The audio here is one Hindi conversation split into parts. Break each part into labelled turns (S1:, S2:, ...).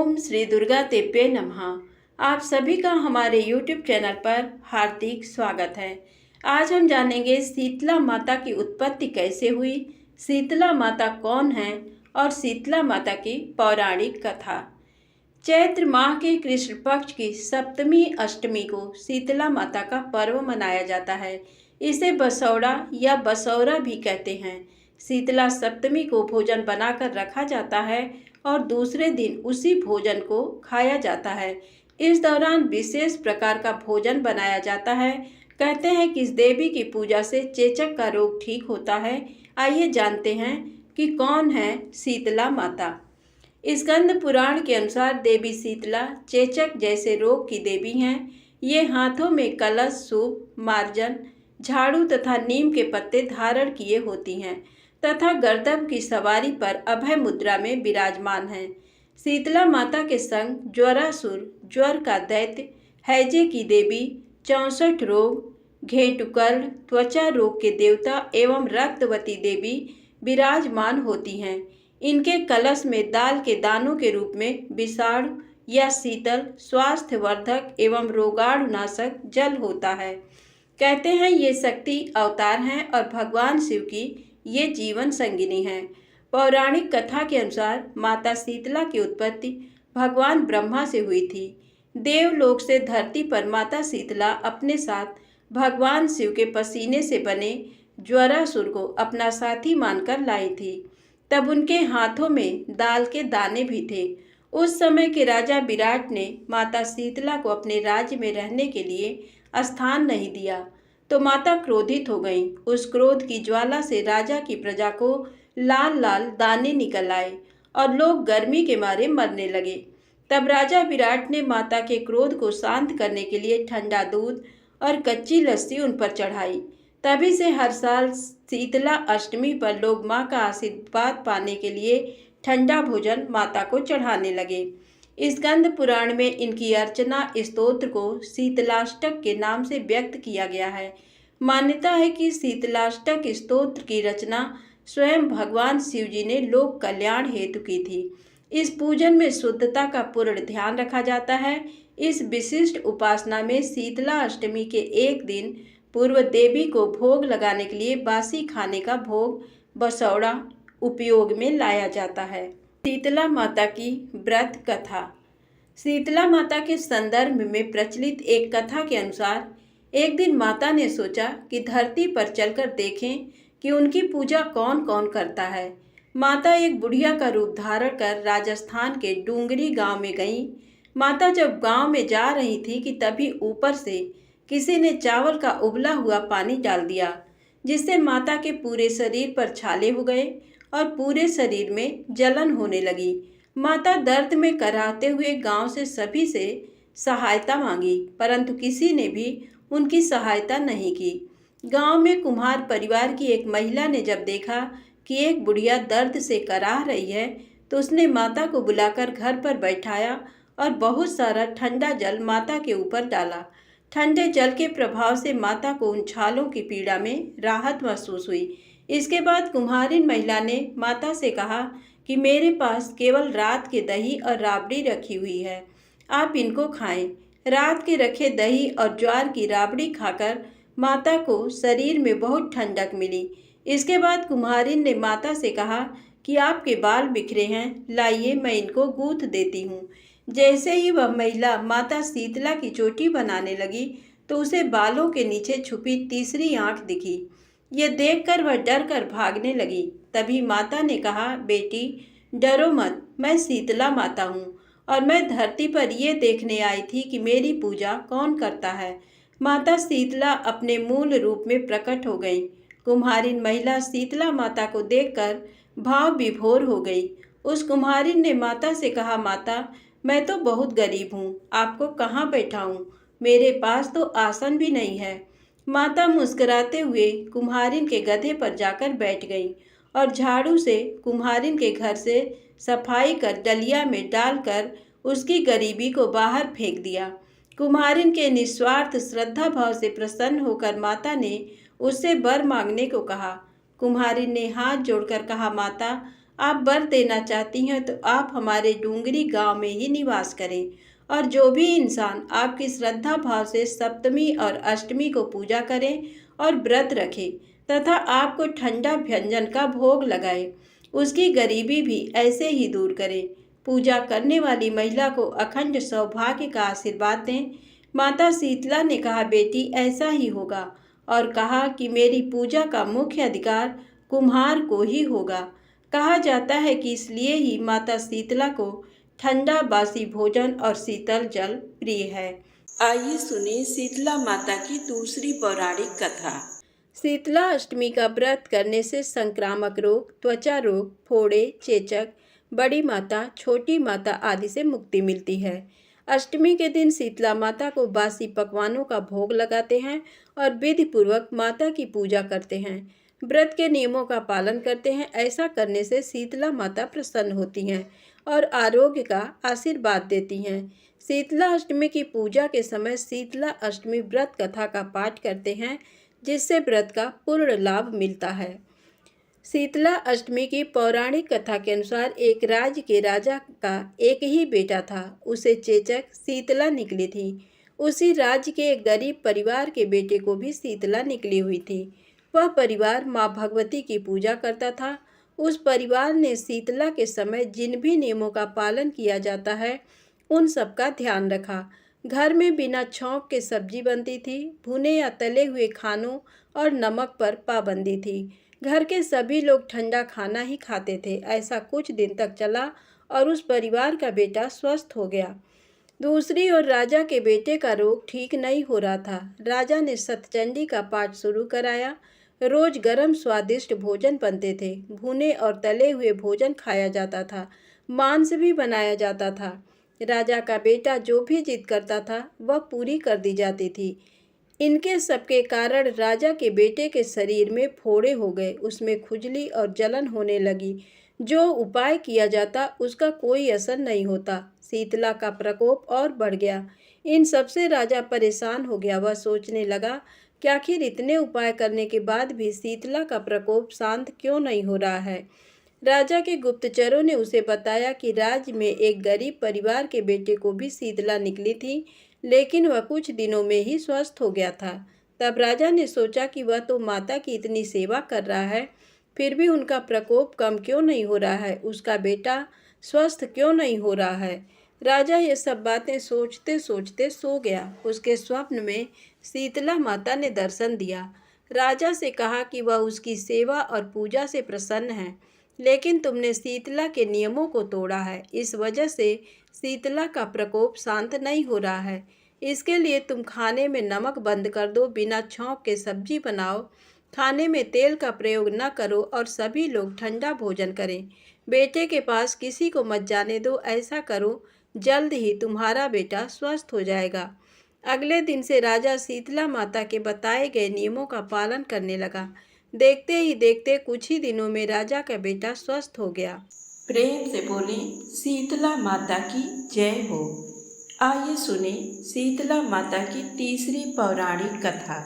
S1: ओम श्री दुर्गा देव्ये नमः। आप सभी का हमारे YouTube चैनल पर हार्दिक स्वागत है। आज हम जानेंगे शीतला माता की उत्पत्ति कैसे हुई, शीतला माता कौन है और शीतला माता की पौराणिक कथा। चैत्र माह के कृष्ण पक्ष की सप्तमी अष्टमी को शीतला माता का पर्व मनाया जाता है। इसे बसौड़ा या बसौरा भी कहते हैं। शीतला सप्तमी को भोजन बनाकर रखा जाता है और दूसरे दिन उसी भोजन को खाया जाता है। इस दौरान विशेष प्रकार का भोजन बनाया जाता है। कहते हैं कि इस देवी की पूजा से चेचक का रोग ठीक होता है। आइए जानते हैं कि कौन है शीतला माता। स्कंद पुराण के अनुसार देवी शीतला चेचक जैसे रोग की देवी हैं। ये हाथों में कलश, सूप, मार्जन, झाड़ू तथा नीम के पत्ते धारण किए होती हैं तथा गर्दभ की सवारी पर अभय मुद्रा में विराजमान है। शीतला माता के संग ज्वरासुर, ज्वर का दैत्य, हैजे की देवी, 64 रोग, घेटुकर्ण, त्वचा रोग के देवता एवं रक्तवती देवी विराजमान होती हैं। इनके कलश में दाल के दानों के रूप में विषाणु या शीतल, स्वास्थ्यवर्धक एवं रोगाणुनाशक जल होता है। कहते हैं ये शक्ति अवतार हैं और भगवान शिव की ये जीवन संगिनी है। पौराणिक कथा के अनुसार माता शीतला की उत्पत्ति भगवान ब्रह्मा से हुई थी। देवलोक से धरती पर माता शीतला अपने साथ भगवान शिव के पसीने से बने ज्वरासुर को अपना साथी मानकर लाई थी। तब उनके हाथों में दाल के दाने भी थे। उस समय के राजा विराट ने माता शीतला को अपने राज्य में रहने के लिए स्थान नहीं दिया तो माता क्रोधित हो गईं। उस क्रोध की ज्वाला से राजा की प्रजा को लाल लाल दाने निकल आए और लोग गर्मी के मारे मरने लगे। तब राजा विराट ने माता के क्रोध को शांत करने के लिए ठंडा दूध और कच्ची लस्सी उन पर चढ़ाई। तभी से हर साल शीतला अष्टमी पर लोग माँ का आशीर्वाद पाने के लिए ठंडा भोजन माता को चढ़ाने लगे। स्कंद पुराण में इनकी अर्चना स्तोत्र को शीतलाष्टक के नाम से व्यक्त किया गया है। मान्यता है कि शीतलाष्टक स्तोत्र की रचना स्वयं भगवान शिव जी ने लोक कल्याण हेतु की थी। इस पूजन में शुद्धता का पूर्ण ध्यान रखा जाता है। इस विशिष्ट उपासना में शीतला अष्टमी के एक दिन पूर्व देवी को भोग लगाने के लिए बासी खाने का भोग बसौड़ा उपयोग में लाया जाता है। शीतला माता की व्रत कथा। शीतला माता के संदर्भ में प्रचलित एक कथा के अनुसार एक दिन माता ने सोचा कि धरती पर चलकर देखें कि उनकी पूजा कौन कौन करता है। माता एक बुढ़िया का रूप धारण कर राजस्थान के डूंगरी गांव में गईं। माता जब गांव में जा रही थी कि तभी ऊपर से किसी ने चावल का उबला हुआ पानी डाल दिया, जिससे माता के पूरे शरीर पर छाले हो गए और पूरे शरीर में जलन होने लगी। माता दर्द में कराहते हुए गांव से सभी से सहायता मांगी, परंतु किसी ने भी उनकी सहायता नहीं की। गांव में कुम्हार परिवार की एक महिला ने जब देखा कि एक बुढ़िया दर्द से कराह रही है तो उसने माता को बुलाकर घर पर बैठाया और बहुत सारा ठंडा जल माता के ऊपर डाला। ठंडे जल के प्रभाव से माता को उन छालों की पीड़ा में राहत महसूस हुई। इसके बाद कुम्हारिन महिला ने माता से कहा कि मेरे पास केवल रात के दही और राबड़ी रखी हुई है, आप इनको खाएं। रात के रखे दही और ज्वार की राबड़ी खाकर माता को शरीर में बहुत ठंडक मिली। इसके बाद कुम्हारिन ने माता से कहा कि आपके बाल बिखरे हैं, लाइए मैं इनको गूंथ देती हूँ। जैसे ही वह महिला माता शीतला की चोटी बनाने लगी तो उसे बालों के नीचे छुपी तीसरी आंख दिखी। ये देखकर वह डर कर भागने लगी। तभी माता ने कहा, बेटी डरो मत, मैं शीतला माता हूँ और मैं धरती पर ये देखने आई थी कि मेरी पूजा कौन करता है। माता शीतला अपने मूल रूप में प्रकट हो गई। कुम्हारिन महिला शीतला माता को देखकर भाव विभोर हो गई। उस कुम्हारिन ने माता से कहा, माता मैं तो बहुत गरीब हूँ, आपको कहाँ बैठाऊँ, मेरे पास तो आसन भी नहीं है। माता मुस्कुराते हुए कुम्हारिन के गधे पर जाकर बैठ गई और झाड़ू से कुम्हारिन के घर से सफाई कर डलिया में डालकर उसकी गरीबी को बाहर फेंक दिया। कुम्हारिन के निस्वार्थ श्रद्धा भाव से प्रसन्न होकर माता ने उससे वर मांगने को कहा। कुम्हारिन ने हाथ जोड़कर कहा, माता आप वर देना चाहती हैं तो आप हमारे डूंगरी गांव में ही निवास करें और जो भी इंसान आपकी श्रद्धा भाव से सप्तमी और अष्टमी को पूजा करें और व्रत रखे तथा आपको ठंडा व्यंजन का भोग लगाए, उसकी गरीबी भी ऐसे ही दूर करे। पूजा करने वाली महिला को अखंड सौभाग्य का आशीर्वाद दें। माता शीतला ने कहा, बेटी ऐसा ही होगा, और कहा कि मेरी पूजा का मुख्य अधिकार कुम्हार को ही होगा। कहा जाता है कि इसलिए ही माता शीतला को ठंडा बासी भोजन और शीतल जल प्रिय है। आइए सुने शीतला माता की दूसरी पौराणिक कथा। शीतला अष्टमी का व्रत करने से संक्रामक रोग, त्वचा रोग, फोड़े, चेचक, बड़ी माता, छोटी माता आदि से मुक्ति मिलती है। अष्टमी के दिन शीतला माता को बासी पकवानों का भोग लगाते हैं और विधि पूर्वक माता की पूजा करते हैं। व्रत के नियमों का पालन करते हैं। ऐसा करने से शीतला माता प्रसन्न होती हैं और आरोग्य का आशीर्वाद देती हैं। शीतला अष्टमी की पूजा के समय शीतला अष्टमी व्रत कथा का पाठ करते हैं, जिससे व्रत का पूर्ण लाभ मिलता है। शीतला अष्टमी की पौराणिक कथा के अनुसार एक राज्य के राजा का एक ही बेटा था। उसे चेचक शीतला निकली थी। उसी राज्य के एक गरीब परिवार के बेटे को भी शीतला निकली हुई थी। वह परिवार माँ भगवती की पूजा करता था। उस परिवार ने शीतला के समय जिन भी नियमों का पालन किया जाता है, उन सब का ध्यान रखा। घर में बिना छौंक के सब्जी बनती थी। भुने या तले हुए खानों और नमक पर पाबंदी थी। घर के सभी लोग ठंडा खाना ही खाते थे। ऐसा कुछ दिन तक चला और उस परिवार का बेटा स्वस्थ हो गया। दूसरी ओर राजा के बेटे का रोग ठीक नहीं हो रहा था। राजा ने सतचंडी का पाठ शुरू कराया। रोज गरम स्वादिष्ट भोजन बनते थे। भुने और तले हुए भोजन खाया जाता था। मांस भी बनाया जाता था। राजा का बेटा जो भी जिद करता था वह पूरी कर दी जाती थी। इनके सबके कारण राजा के बेटे के शरीर में फोड़े हो गए। उसमें खुजली और जलन होने लगी। जो उपाय किया जाता उसका कोई असर नहीं होता। शीतला का प्रकोप और बढ़ गया। इन सबसे राजा परेशान हो गया। वह सोचने लगा कि आखिर इतने उपाय करने के बाद भी शीतला का प्रकोप शांत क्यों नहीं हो रहा है। राजा के गुप्तचरों ने उसे बताया कि राज्य में एक गरीब परिवार के बेटे को भी शीतला निकली थी, लेकिन वह कुछ दिनों में ही स्वस्थ हो गया था। तब राजा ने सोचा कि वह तो माता की इतनी सेवा कर रहा है, फिर भी उनका प्रकोप कम क्यों नहीं हो रहा है, उसका बेटा स्वस्थ क्यों नहीं हो रहा है। राजा ये सब बातें सोचते सोचते सो गया। उसके स्वप्न में शीतला माता ने दर्शन दिया। राजा से कहा कि वह उसकी सेवा और पूजा से प्रसन्न है, लेकिन तुमने शीतला के नियमों को तोड़ा है। इस वजह से शीतला का प्रकोप शांत नहीं हो रहा है। इसके लिए तुम खाने में नमक बंद कर दो, बिना छौंक के सब्जी बनाओ, खाने में तेल का प्रयोग न करो और सभी लोग ठंडा भोजन करें। बेटे के पास किसी को मत जाने दो। ऐसा करो, जल्द ही तुम्हारा बेटा स्वस्थ हो जाएगा। अगले दिन से राजा शीतला माता के बताए गए नियमों का पालन करने लगा। देखते ही देखते कुछ ही दिनों में राजा का बेटा स्वस्थ हो गया। प्रेम से बोले शीतला माता की जय हो। आइए सुने शीतला माता की तीसरी पौराणिक कथा।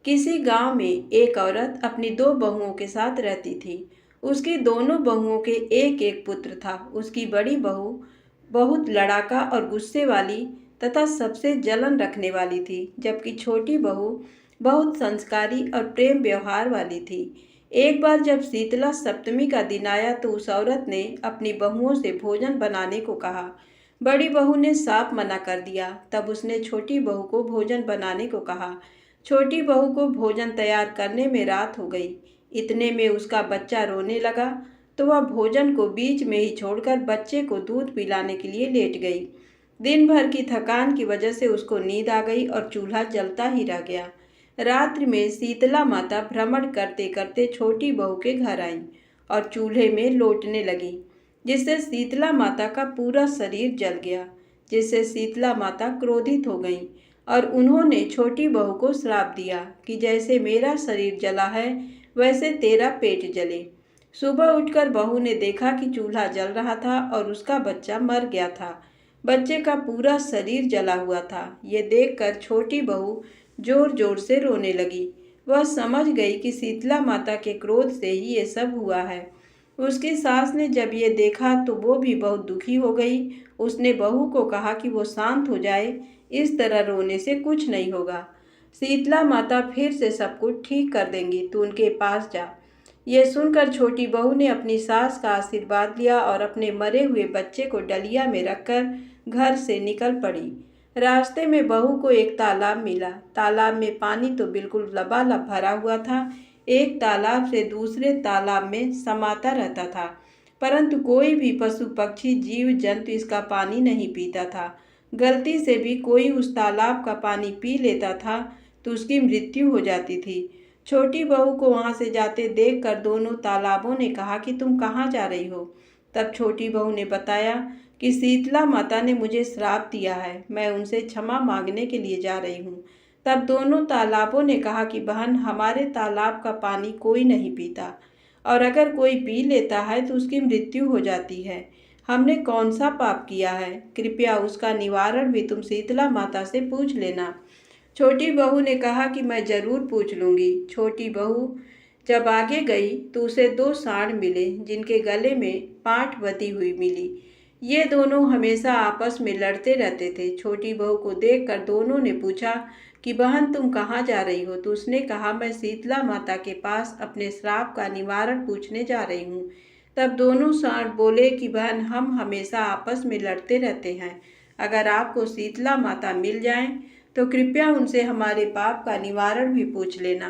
S1: किसी गांव में एक औरत अपनी दो बहुओं के साथ रहती थी। उसकी दोनों बहुओं के एक एक पुत्र था। उसकी बड़ी बहू बहुत लड़ाका और गुस्से वाली तथा सबसे जलन रखने वाली थी, जबकि छोटी बहू बहुत संस्कारी और प्रेम व्यवहार वाली थी। एक बार जब शीतला सप्तमी का दिन आया तो उस औरत ने अपनी बहुओं से भोजन बनाने को कहा। बड़ी बहू ने साफ मना कर दिया। तब उसने छोटी बहू को भोजन बनाने को कहा। छोटी बहू को भोजन तैयार करने में रात हो गई। इतने में उसका बच्चा रोने लगा तो वह भोजन को बीच में ही छोड़कर बच्चे को दूध पिलाने के लिए लेट गई। दिन भर की थकान की वजह से उसको नींद आ गई और चूल्हा जलता ही रह गया। रात्रि में शीतला माता भ्रमण करते करते छोटी बहू के घर आईं और चूल्हे में लौटने लगी, जिससे शीतला माता का पूरा शरीर जल गया। जिससे शीतला माता क्रोधित हो गईं और उन्होंने छोटी बहू को श्राप दिया कि जैसे मेरा शरीर जला है वैसे तेरा पेट जले। सुबह उठकर बहू ने देखा कि चूल्हा जल रहा था और उसका बच्चा मर गया था। बच्चे का पूरा शरीर जला हुआ था। ये देखकर छोटी बहू जोर जोर से रोने लगी। वह समझ गई कि शीतला माता के क्रोध से ही ये सब हुआ है। उसकी सास ने जब ये देखा तो वो भी बहुत दुखी हो गई। उसने बहू को कहा कि वो शांत हो जाए, इस तरह रोने से कुछ नहीं होगा। शीतला माता फिर से सब कुछ ठीक कर देंगी, तू उनके पास जा। ये सुनकर छोटी बहू ने अपनी सास का आशीर्वाद लिया और अपने मरे हुए बच्चे को डलिया में रखकर घर से निकल पड़ी। रास्ते में बहू को एक तालाब मिला। तालाब में पानी तो बिल्कुल लबालब भरा हुआ था, एक तालाब से दूसरे तालाब में समाता रहता था, परंतु कोई भी पशु पक्षी जीव जंतु इसका पानी नहीं पीता था। गलती से भी कोई उस तालाब का पानी पी लेता था तो उसकी मृत्यु हो जाती थी। छोटी बहू को वहां से जाते देखकर दोनों तालाबों ने कहा कि तुम कहाँ जा रही हो। तब छोटी बहू ने बताया कि शीतला माता ने मुझे श्राप दिया है, मैं उनसे क्षमा मांगने के लिए जा रही हूँ। तब दोनों तालाबों ने कहा कि बहन, हमारे तालाब का पानी कोई नहीं पीता, और अगर कोई पी लेता है तो उसकी मृत्यु हो जाती है। हमने कौन सा पाप किया है? कृपया उसका निवारण भी तुम शीतला माता से पूछ लेना। छोटी बहू ने कहा कि मैं जरूर पूछ लूँगी। छोटी बहू जब आगे गई तो उसे दो सांड मिले जिनके गले में पाट बंधी हुई मिली। ये दोनों हमेशा आपस में लड़ते रहते थे। छोटी बहू को देखकर दोनों ने पूछा कि बहन, तुम कहाँ जा रही हो? तो उसने कहा, मैं शीतला माता के पास अपने श्राप का निवारण पूछने जा रही हूँ। तब दोनों सांड बोले कि बहन, हम हमेशा आपस में लड़ते रहते हैं, अगर आपको शीतला माता मिल जाएं तो कृपया उनसे हमारे पाप का निवारण भी पूछ लेना।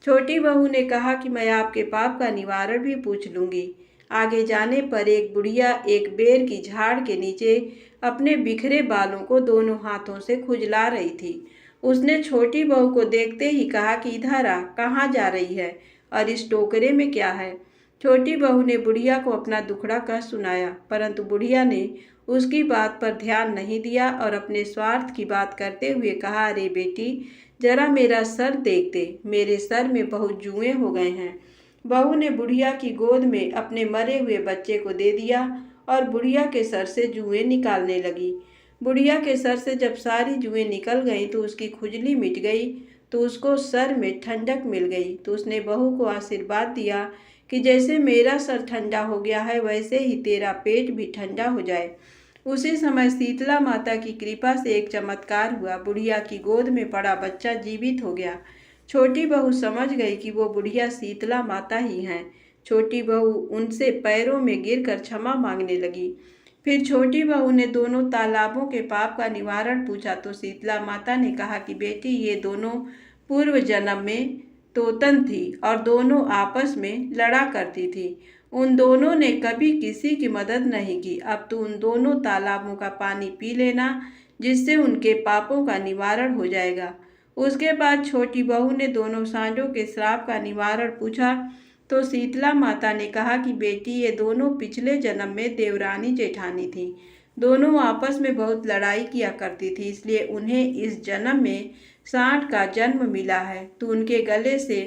S1: छोटी बहू ने कहा कि मैं आपके पाप का निवारण भी पूछ लूँगी। आगे जाने पर एक बुढ़िया एक बेर की झाड़ के नीचे अपने बिखरे बालों को दोनों हाथों से खुजला रही थी। उसने छोटी बहू को देखते ही कहा कि इधर आ, कहाँ जा रही है और इस टोकरे में क्या है? छोटी बहू ने बुढ़िया को अपना दुखड़ा कह सुनाया, परंतु बुढ़िया ने उसकी बात पर ध्यान नहीं दिया और अपने स्वार्थ की बात करते हुए कहा, अरे बेटी, जरा मेरा सर देख दे, मेरे सर में बहुत जुएं हो गए हैं। बहू ने बुढ़िया की गोद में अपने मरे हुए बच्चे को दे दिया और बुढ़िया के सर से जुएं निकालने लगी। बुढ़िया के सर से जब सारी जुएं निकल गई तो उसकी खुजली मिट गई, तो उसको सर में ठंडक मिल गई। तो उसने बहू को आशीर्वाद दिया कि जैसे मेरा सर ठंडा हो गया है वैसे ही तेरा पेट भी ठंडा हो जाए। उसी समय शीतला माता की कृपा से एक चमत्कार हुआ। बुढ़िया की गोद में पड़ा बच्चा जीवित हो गया। छोटी बहू समझ गई कि वो बुढ़िया शीतला माता ही हैं। छोटी बहू उनसे पैरों में गिरकर क्षमा मांगने लगी। फिर छोटी बहू ने दोनों तालाबों के पाप का निवारण पूछा तो शीतला माता ने कहा कि बेटी, ये दोनों पूर्व जन्म में तोतन थी और दोनों आपस में लड़ा करती थी। उन दोनों ने कभी किसी की मदद नहीं की। अब तो उन दोनों तालाबों का पानी पी लेना, जिससे उनके पापों का निवारण हो जाएगा। उसके बाद छोटी बहू ने दोनों सांडों के श्राप का निवारण पूछा तो शीतला माता ने कहा कि बेटी, ये दोनों पिछले जन्म में देवरानी जेठानी थी। दोनों आपस में बहुत लड़ाई किया करती थी, इसलिए उन्हें इस जन्म में सांड का जन्म मिला है। तो उनके गले से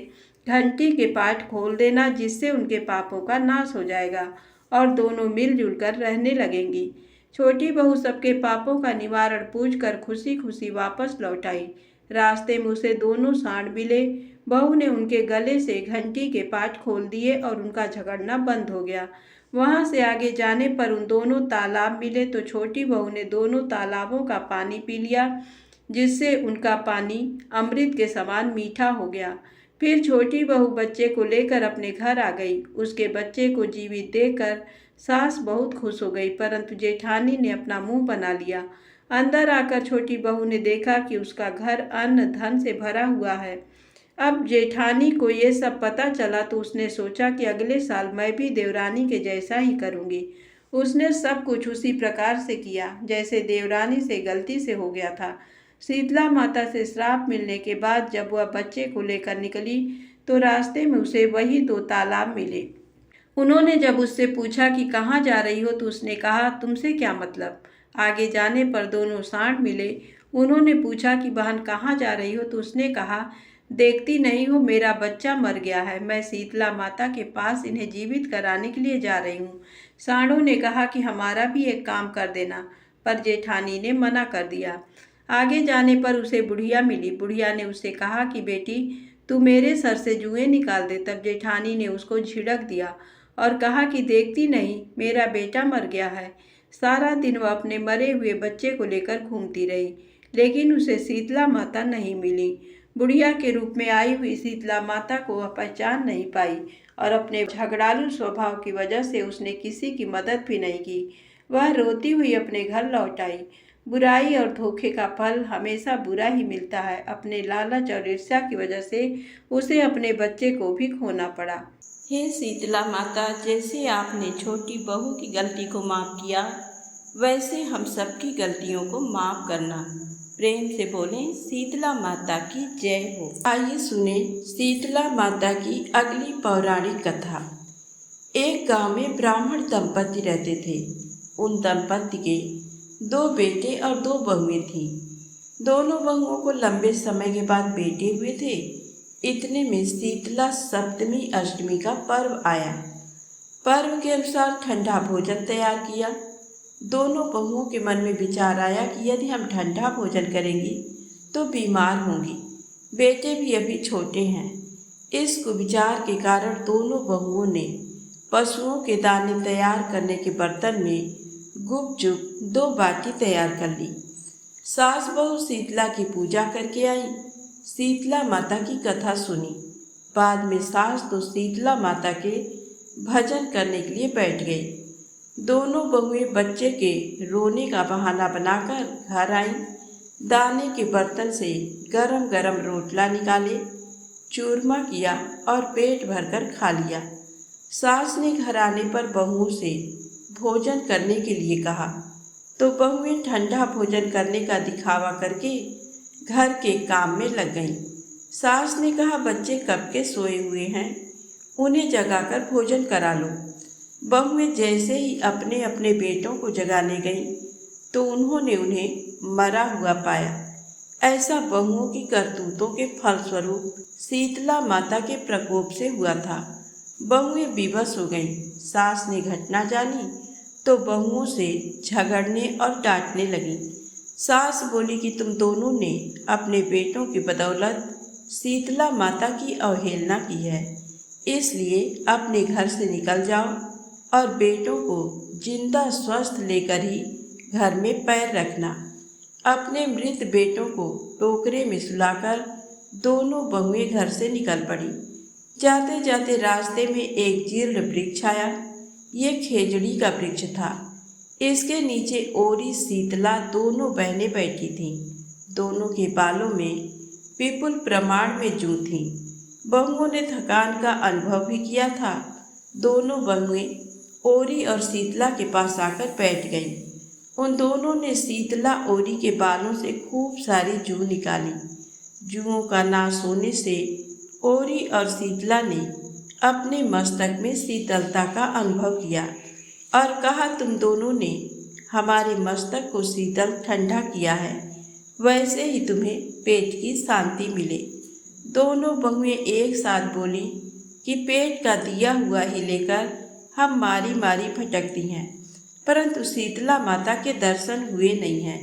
S1: घंटी के पाठ खोल देना, जिससे उनके पापों का नाश हो जाएगा और दोनों मिलजुल कर रहने लगेंगी। छोटी बहू सबके पापों का निवारण पूछकर खुशी खुशी वापस लौट आई। रास्ते में उसे दोनों सांड मिले। बहू ने उनके गले से घंटी के पाठ खोल दिए और उनका झगड़ना बंद हो गया। वहां से आगे जाने पर उन दोनों तालाब मिले तो छोटी बहू ने दोनों तालाबों का पानी पी लिया, जिससे उनका पानी अमृत के समान मीठा हो गया। फिर छोटी बहू बच्चे को लेकर अपने घर आ गई। उसके बच्चे को जीवित देखकर सास बहुत खुश हो गई, परंतु जेठानी ने अपना मुंह बना लिया। अंदर आकर छोटी बहू ने देखा कि उसका घर अन्न धन से भरा हुआ है। अब जेठानी को ये सब पता चला तो उसने सोचा कि अगले साल मैं भी देवरानी के जैसा ही करूँगी। उसने सब कुछ उसी प्रकार से किया जैसे देवरानी से गलती से हो गया था। शीतला माता से श्राप मिलने के बाद जब वह बच्चे को लेकर निकली तो रास्ते में उसे वही दो तालाब मिले। उन्होंने जब उससे पूछा कि कहाँ जा रही हो तो उसने कहा, तुमसे क्या मतलब? आगे जाने पर दोनों सांड मिले। उन्होंने पूछा कि बहन, कहाँ जा रही हो? तो उसने कहा, देखती नहीं हो मेरा बच्चा मर गया है, मैं शीतला माता के पास इन्हें जीवित कराने के लिए जा रही हूँ। सांडों ने कहा कि हमारा भी एक काम कर देना, पर जेठानी ने मना कर दिया। आगे जाने पर उसे बुढ़िया मिली। बुढ़िया ने उससे कहा कि बेटी, तू मेरे सर से जुएं निकाल दे। तब जेठानी ने उसको झिड़क दिया और कहा कि देखती नहीं, मेरा बेटा मर गया है। सारा दिन वह अपने मरे हुए बच्चे को लेकर घूमती रही, लेकिन उसे शीतला माता नहीं मिली। बुढ़िया के रूप में आई हुई शीतला माता को वह पहचान नहीं पाई और अपने झगड़ालू स्वभाव की वजह से उसने किसी की मदद भी नहीं की। वह रोती हुई अपने घर लौट आई। बुराई और धोखे का फल हमेशा बुरा ही मिलता है। अपने लालच और ईर्ष्या की वजह से उसे अपने बच्चे को भी खोना पड़ा। हे शीतला माता, जैसे आपने छोटी बहू की गलती को माफ़ किया, वैसे हम सबकी गलतियों को माफ़ करना। प्रेम से बोलें, शीतला माता की जय हो। आइए सुने शीतला माता की अगली पौराणिक कथा। एक गांव में ब्राह्मण दंपति रहते थे। उन दंपति के 2 बेटे और 2 बहुएं थीं। दोनों बहुओं को लंबे समय के बाद बेटे हुए थे। इतने में शीतला सप्तमी अष्टमी का पर्व आया। पर्व के अनुसार ठंडा भोजन तैयार किया। दोनों बहुओं के मन में विचार आया कि यदि हम ठंडा भोजन करेंगे तो बीमार होंगी। बेटे भी अभी छोटे हैं। इस कुविचार के कारण दोनों बहुओं ने पशुओं के दाने तैयार करने के बर्तन में गुपचुप 2 बाटी तैयार कर ली। सास बहू शीतला की पूजा करके आई। शीतला माता की कथा सुनी। बाद में सास तो शीतला माता के भजन करने के लिए बैठ गई। दोनों बहुएं बच्चे के रोने का बहाना बनाकर घर आईं। दाने के बर्तन से गरम गरम रोटला निकाले, चूरमा किया और पेट भरकर खा लिया। सास ने घर आने पर बहुओं से भोजन करने के लिए कहा तो बहुएं ठंडा भोजन करने का दिखावा करके घर के काम में लग गईं। सास ने कहा, बच्चे कब के सोए हुए हैं, उन्हें जगाकर भोजन करा लो। बहुएं जैसे ही अपने अपने बेटों को जगाने गईं तो उन्होंने उन्हें मरा हुआ पाया। ऐसा बहुओं की करतूतों के फलस्वरूप शीतला माता के प्रकोप से हुआ था। बहुएं विवश हो गईं। सास ने घटना जानी तो बहुओं से झगड़ने और डांटने लगी। सास बोली कि तुम दोनों ने अपने बेटों की बदौलत शीतला माता की अवहेलना की है, इसलिए अपने घर से निकल जाओ और बेटों को जिंदा स्वस्थ लेकर ही घर में पैर रखना। अपने मृत बेटों को टोकरे में सुलाकर दोनों बहुएं घर से निकल पड़ी। जाते जाते रास्ते में एक जीर्ण वृक्ष आया। ये खेजड़ी का वृक्ष था। इसके नीचे ओरी शीतला दोनों बहनें बैठी थीं। दोनों के बालों में विपुल प्रमाण में जूं थीं। बहुओं ने थकान का अनुभव भी किया था। दोनों बहुएं ओरी और शीतला के पास आकर बैठ गईं। उन दोनों ने शीतला ओरी के बालों से खूब सारी जूं निकाली। जूओं का नाश होने से ओरी और शीतला ने अपने मस्तक में शीतलता का अनुभव किया और कहा, तुम दोनों ने हमारे मस्तक को शीतल ठंडा किया है, वैसे ही तुम्हें पेट की शांति मिले। दोनों बहुएं एक साथ बोली कि पेट का दिया हुआ ही लेकर हम मारी मारी भटकती हैं, परंतु शीतला माता के दर्शन हुए नहीं हैं।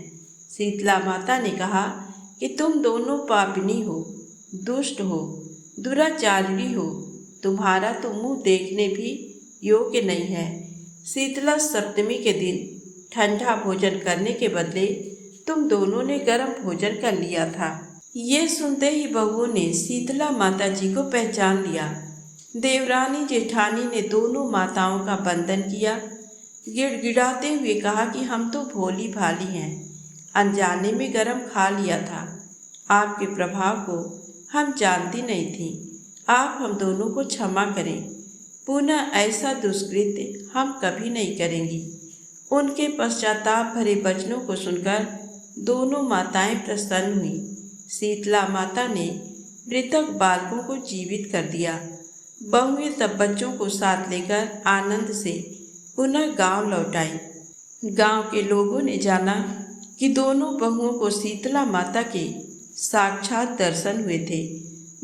S1: शीतला माता ने कहा कि तुम दोनों पापिनी हो, दुष्ट हो, दुराचारिणी हो। तुम्हारा तो मुंह देखने भी योग्य नहीं है। शीतला सप्तमी के दिन ठंडा भोजन करने के बदले तुम दोनों ने गर्म भोजन कर लिया था। ये सुनते ही बहुओं ने शीतला माता जी को पहचान लिया। देवरानी जेठानी ने दोनों माताओं का वंदन किया। गिड़गिड़ाते हुए कहा कि हम तो भोली भाली हैं, अनजाने में गर्म खा लिया था। आपके प्रभाव को हम जानती नहीं थी। आप हम दोनों को क्षमा करें। पुनः ऐसा दुष्कृत्य हम कभी नहीं करेंगी। उनके पश्चाताप भरे वचनों को सुनकर दोनों माताएं प्रसन्न हुईं। शीतला माता ने मृतक बालकों को जीवित कर दिया। बहुएं तब बच्चों को साथ लेकर आनंद से पुनः गांव लौट आईं। गांव के लोगों ने जाना कि दोनों बहुओं को शीतला माता के साक्षात दर्शन हुए थे।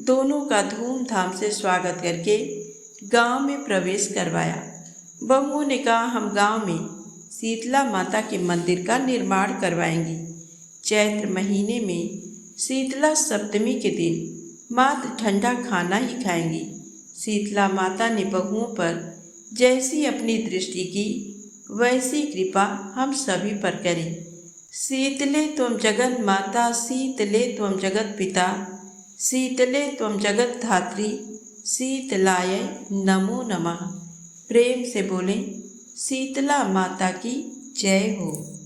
S1: दोनों का धूमधाम से स्वागत करके गांव में प्रवेश करवाया। बहुओं ने कहा, हम गांव में शीतला माता के मंदिर का निर्माण करवाएंगी। चैत्र महीने में शीतला सप्तमी के दिन मात्र ठंडा खाना ही खाएंगी। शीतला माता ने बहुओं पर जैसी अपनी दृष्टि की वैसी कृपा हम सभी पर करें। शीतले त्वं जगत माता, शीतले त्वं जगत पिता, शीतले त्वं जगत धात्री, शीतलाय नमो नमः। प्रेम से बोलें, शीतला माता की जय हो।